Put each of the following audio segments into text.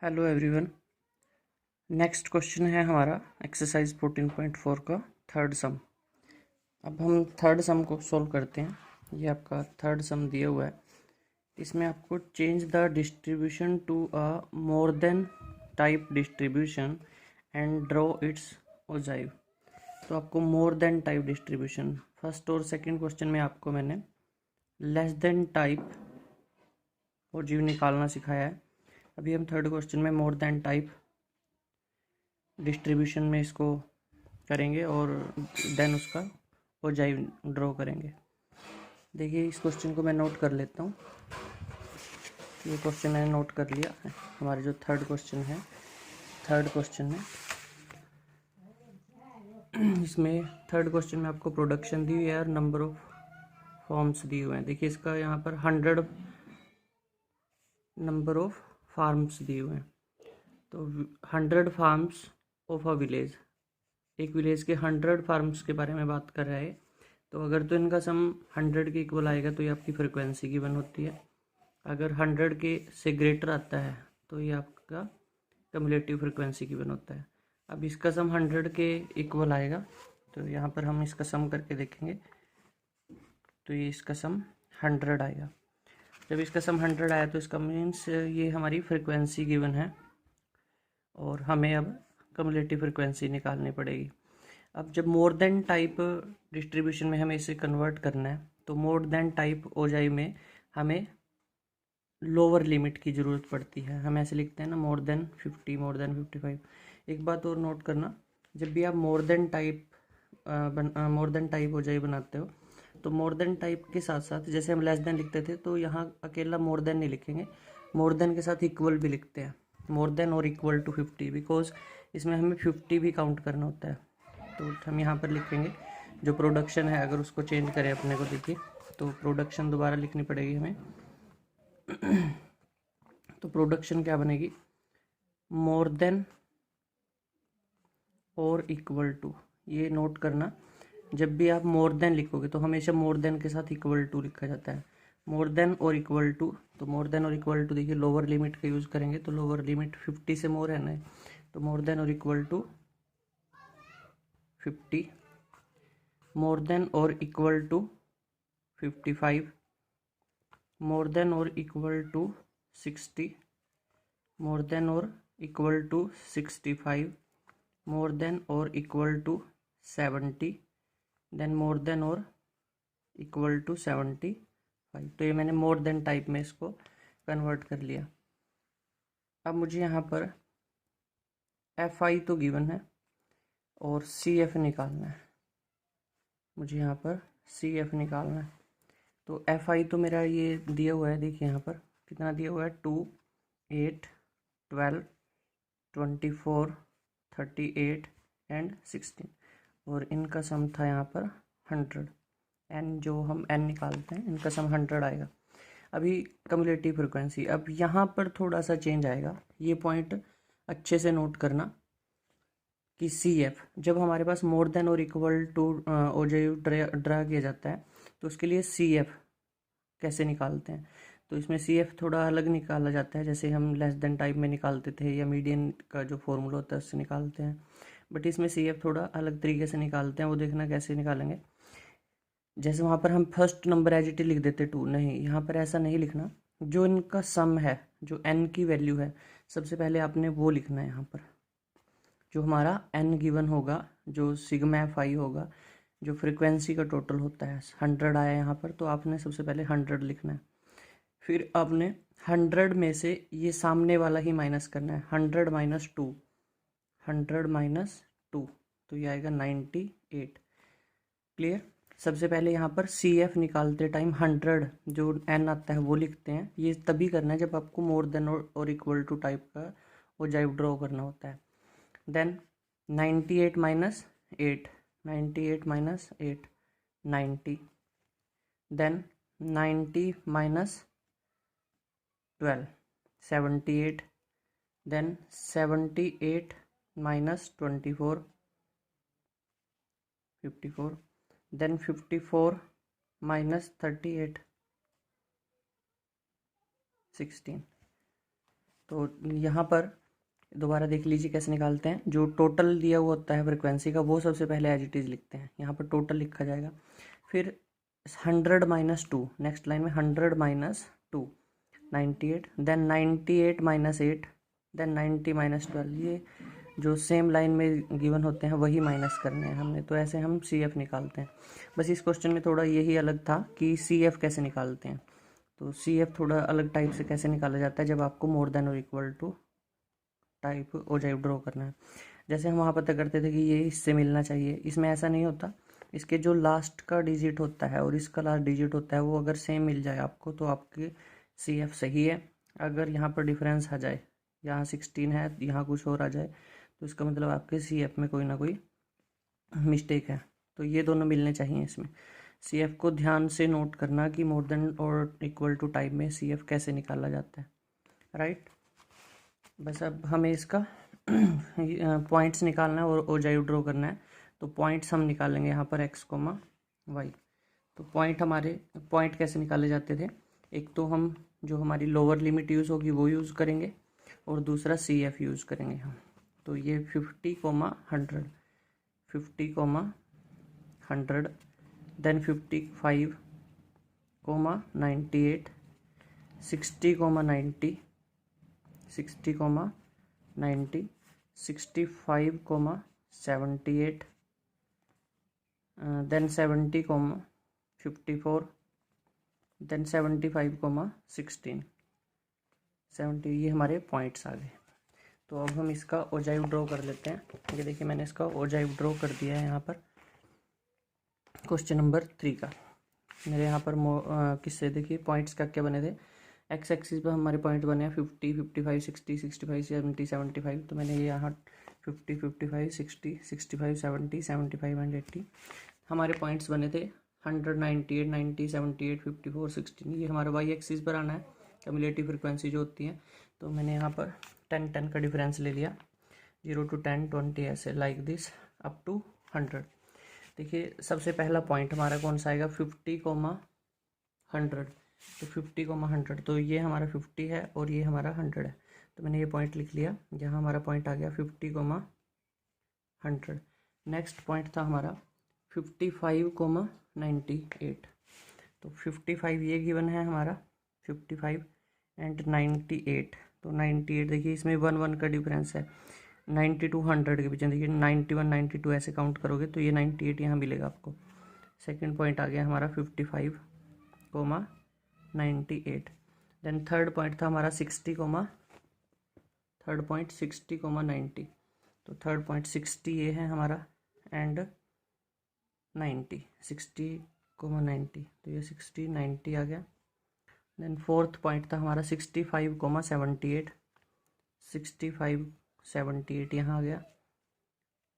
Hello everyone. Next question है हमारा exercise 14.4 का थर्ड सम। अब हम थर्ड सम को सॉल्व करते हैं। ये आपका थर्ड सम दिया हुआ है। इसमें आपको change the distribution to a more than type distribution and draw its ogive. तो आपको more than type distribution, first और सेकंड क्वेश्चन में आपको मैंने लेस देन टाइप ओजिव निकालना सिखाया है। अभी हम थर्ड क्वेश्चन में मोर देन टाइप डिस्ट्रीब्यूशन में इसको करेंगे और देन उसका ओजाइव ड्रॉ करेंगे। देखिए, इस क्वेश्चन को मैं नोट कर लेता हूँ। ये क्वेश्चन मैंने नोट कर लिया है। हमारे जो थर्ड क्वेश्चन है, थर्ड क्वेश्चन में इसमें थर्ड क्वेश्चन में आपको प्रोडक्शन दी हुई है और नंबर ऑफ फॉर्म्स दिए हुए हैं। देखिए, इसका यहाँ पर 100 नंबर ऑफ फार्म्स दिए हुए हैं। तो 100 फार्म्स ऑफ अ विलेज, एक विलेज के 100 फार्म्स के बारे में बात कर रहा है। तो अगर तो इनका सम 100 के इक्वल आएगा तो ये आपकी फ्रिक्वेंसी गिवन होती है। अगर 100 के से ग्रेटर आता है तो ये आपका कम्युलेटिव फ्रिक्वेंसी गिवन होता है। अब इसका सम 100 के इक्वल आएगा, तो यहाँ पर हम इसका सम करके देखेंगे। तो ये इसका सम 100 आएगा। जब इसका सम 100 आया तो इसका मीन्स ये हमारी फ्रिक्वेंसी गिवन है और हमें अब कम्युलेटिव फ्रिक्वेंसी निकालनी पड़ेगी। अब जब मोर देन टाइप डिस्ट्रीब्यूशन में हमें इसे कन्वर्ट करना है, तो मोर देन टाइप ओजाई में हमें लोअर लिमिट की ज़रूरत पड़ती है। हम ऐसे लिखते हैं ना, मोर देन 50, मोर देन 55। एक बात और नोट करना, जब भी आप मोर देन टाइप ओजाई बनाते हो तो मोर देन टाइप के साथ साथ, जैसे हम लेस देन लिखते थे, तो यहाँ अकेला मोर देन नहीं लिखेंगे, मोर देन के साथ इक्वल भी लिखते हैं, मोर देन और इक्वल टू 50, बिकॉज इसमें हमें 50 भी काउंट करना होता है। तो हम यहाँ पर लिखेंगे जो प्रोडक्शन है, अगर उसको चेंज करें अपने को, देखिए तो प्रोडक्शन दोबारा लिखनी पड़ेगी हमें। तो प्रोडक्शन क्या बनेगी, मोर देन और इक्वल टू। ये नोट करना, जब भी आप मोर देन लिखोगे तो हमेशा मोर देन के साथ इक्वल टू लिखा जाता है। मोर देन और इक्वल टू, तो मोर देन और इक्वल टू देखिए लोअर लिमिट का यूज़ करेंगे, तो लोअर लिमिट 50 से मोर है ना, तो मोर देन और इक्वल टू 50, मोर देन और इक्वल टू 55, मोर देन और इक्वल टू 60, मोर देन और इक्वल टू 65, मोर देन और equal to 70, then more than और इक्वल टू 75। तो ये मैंने मोर देन टाइप में इसको कन्वर्ट कर लिया। अब मुझे यहाँ पर FI तो गिवन है और CF निकालना है। मुझे यहाँ पर CF निकालना है। तो FI तो मेरा ये दिया हुआ है, देखिए यहाँ पर कितना दिया हुआ है, 2, 8, 12, 24, 38 एंड 16, और इनका सम था यहाँ पर 100। N जो हम N निकालते हैं, इनका सम 100 आएगा। अभी कम्युलेटिव फ्रिक्वेंसी, अब यहाँ पर थोड़ा सा चेंज आएगा, ये पॉइंट अच्छे से नोट करना कि CF जब हमारे पास मोर देन और इक्वल टू ओजाइव ड्रा किया जाता है, तो उसके लिए CF कैसे निकालते हैं। तो इसमें CF थोड़ा अलग निकाला जाता है, जैसे हम लेस देन टाइप में निकालते थे या मीडियन का जो फॉर्मूला होता है उससे निकालते हैं, बट इसमें CF थोड़ा अलग तरीके से निकालते हैं। वो देखना कैसे निकालेंगे। जैसे वहाँ पर हम फर्स्ट नंबर एज इट लिख देते 2, नहीं, यहाँ पर ऐसा नहीं लिखना। जो इनका सम है, जो N की वैल्यू है, सबसे पहले आपने वो लिखना है। यहाँ पर जो हमारा N गिवन होगा, जो सिग्मा FI होगा, जो फ्रिक्वेंसी का टोटल होता है 100 आया यहाँ पर, तो आपने सबसे पहले 100 लिखना है। फिर आपने 100 में से ये सामने वाला ही माइनस करना है, 100 माइनस 2, 100 माइनस 2, तो ये आएगा 98। क्लियर। सबसे पहले यहाँ पर CF निकालते टाइम 100 जो N आता है वो लिखते हैं। ये तभी करना है जब आपको मोर देन और इक्वल टू टाइप का ओजाइव ड्रॉ करना होता है। Then 98 minus 8, 98 minus 8, 90, then 90 minus 12, 78, then 78 minus 24, 54, then 54 minus 38, 16। तो यहाँ पर दोबारा देख लीजिए कैसे निकालते हैं। जो टोटल दिया हुआ होता है फ्रिक्वेंसी का वो सबसे पहले एज इट इज़ लिखते हैं, यहाँ पर टोटल लिखा जाएगा। फिर 100 माइनस 2, नेक्स्ट लाइन में 100 minus 2 98, then 98 minus 8, then 90 minus 12। ये जो सेम लाइन में गिवन होते हैं वही माइनस करने हैं हमने, तो ऐसे हम सी एफ निकालते हैं। बस इस क्वेश्चन में थोड़ा यही अलग था कि सी एफ कैसे निकालते हैं। तो सी एफ थोड़ा अलग टाइप से कैसे निकाला जाता है जब आपको मोर देन और equal to type ogive draw करना है। जैसे हम वहाँ पता करते थे कि ये इससे मिलना चाहिए, इसमें ऐसा नहीं होता। इसके जो लास्ट का डिजिट होता है और इसका लास्ट डिजिट होता है वो अगर सेम मिल जाए आपको तो आपकी सी एफ सही है। अगर यहाँ पर डिफरेंस आ जाए, यहाँ 16 है यहाँ कुछ और आ जाए, तो इसका मतलब आपके सी एफ में कोई ना कोई मिस्टेक है। तो ये दोनों मिलने चाहिए इसमें। सी एफ को ध्यान से नोट करना कि मोर देन और इक्वल टू टाइप में सी एफ कैसे निकाला जाता है, राइट। बस अब हमें इसका पॉइंट्स निकालना है और ओजाइव ड्रॉ करना है। तो पॉइंट्स हम निकालेंगे यहाँ पर x, y। तो पॉइंट कैसे निकाले जाते थे, एक तो हम जो हमारी लोअर लिमिट यूज़ होगी वो यूज़ करेंगे और दूसरा सी एफ यूज़ करेंगे हम। तो ये 50, 100, 50, 100, देन 55, 98, 60, 90, 60, 90, 65, 78, then 70, 54, then 75, 16, 70। ये हमारे पॉइंट्स आ गए। तो अब हम इसका ओजाइव ड्रॉ कर लेते हैं। ये देखिए मैंने इसका ओजाइव ड्रॉ कर दिया है यहाँ पर क्वेश्चन नंबर 3 का। मेरे यहाँ पर किससे देखिए पॉइंट्स क्या क्या बने थे। एक्स एक्सिस पर हमारे पॉइंट बने हैं 50, 55, 60, 65, 70, 75। तो मैंने ये यहाँ 50, 55, 60, 65, 70, 75 एंड 80 हमारे पॉइंट्स बने थे। 100, 98, 90, 78, 54, 16 ये हमारे वाई एक्सिस पर आना है, क्यूमुलेटिव फ्रिक्वेंसी जो होती है। तो मैंने यहाँ पर 10 का डिफरेंस ले लिया, 0 to 10, 20 ऐसे लाइक दिस अप टू 100। देखिए सबसे पहला पॉइंट हमारा कौन सा आएगा, 50, 100। तो 50, 100, तो ये हमारा 50 है और ये हमारा 100 है। तो मैंने ये पॉइंट लिख लिया, यहाँ हमारा पॉइंट आ गया 50, 100। नेक्स्ट पॉइंट था हमारा 55, 98। तो 55 ये गिवन है हमारा, 55 एंड 98। तो 98 देखिए इसमें 1 का डिफरेंस है, 90 to 100 के बीच में। देखिए 91, 92 ऐसे काउंट करोगे तो ये 98 यहाँ मिलेगा आपको। सेकंड पॉइंट आ गया हमारा 55, 98। देन थर्ड पॉइंट था हमारा 60, थर्ड पॉइंट 60, 90। तो थर्ड पॉइंट 60 ये है हमारा एंड 90, 60, 90। तो ये 60, 90 आ गया। देन फोर्थ पॉइंट था हमारा 65, 78, 65, 78 यहाँ आ गया।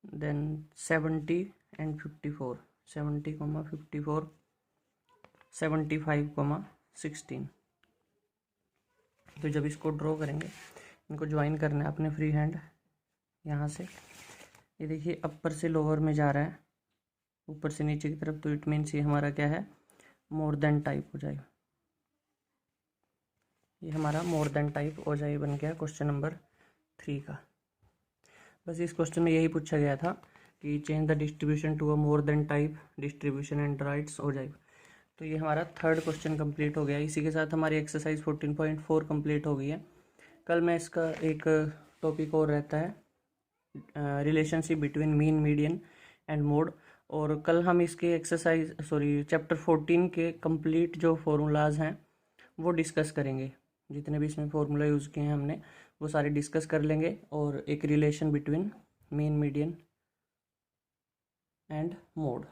Then 70 and 54, 70, 54, 75, 16। तो जब इसको ड्रॉ करेंगे इनको ज्वाइन करना है अपने फ्री हैंड यहाँ से। ये देखिए अपर से लोअर में जा रहा है, ऊपर से नीचे की तरफ, तो इट मीन्स ये हमारा क्या है, मोर देन टाइप हो जाएगा। ये हमारा मोर देन टाइप हो जाए बन गया क्वेश्चन नंबर 3 का। बस इस क्वेश्चन में यही पूछा गया था कि change the distribution to a more than type distribution and राइट्स हो जाए। तो ये हमारा थर्ड क्वेश्चन कंप्लीट हो गया। इसी के साथ हमारी एक्सरसाइज 14.4 कंप्लीट हो गई है। कल मैं इसका एक टॉपिक और रहता है, relationship between mean, median and mode. और कल हम इसके चैप्टर 14 के कंप्लीट जो फॉर्मूलाज हैं वो डिस्कस करेंगे। जितने भी इसमें फॉर्मूला यूज़ किए हैं हमने वो सारे डिस्कस कर लेंगे, और एक relation between mean, median and mode.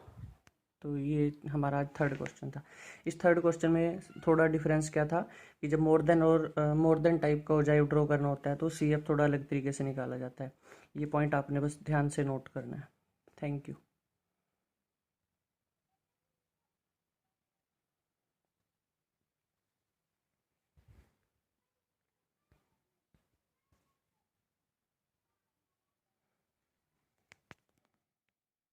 तो ये हमारा थर्ड क्वेश्चन था। इस थर्ड क्वेश्चन में थोड़ा डिफरेंस क्या था कि जब मोर देन टाइप का ओजाइव ड्रॉ करना होता है तो सी एफ थोड़ा अलग तरीके से निकाला जाता है। ये पॉइंट आपने बस ध्यान से नोट करना है। Thank you.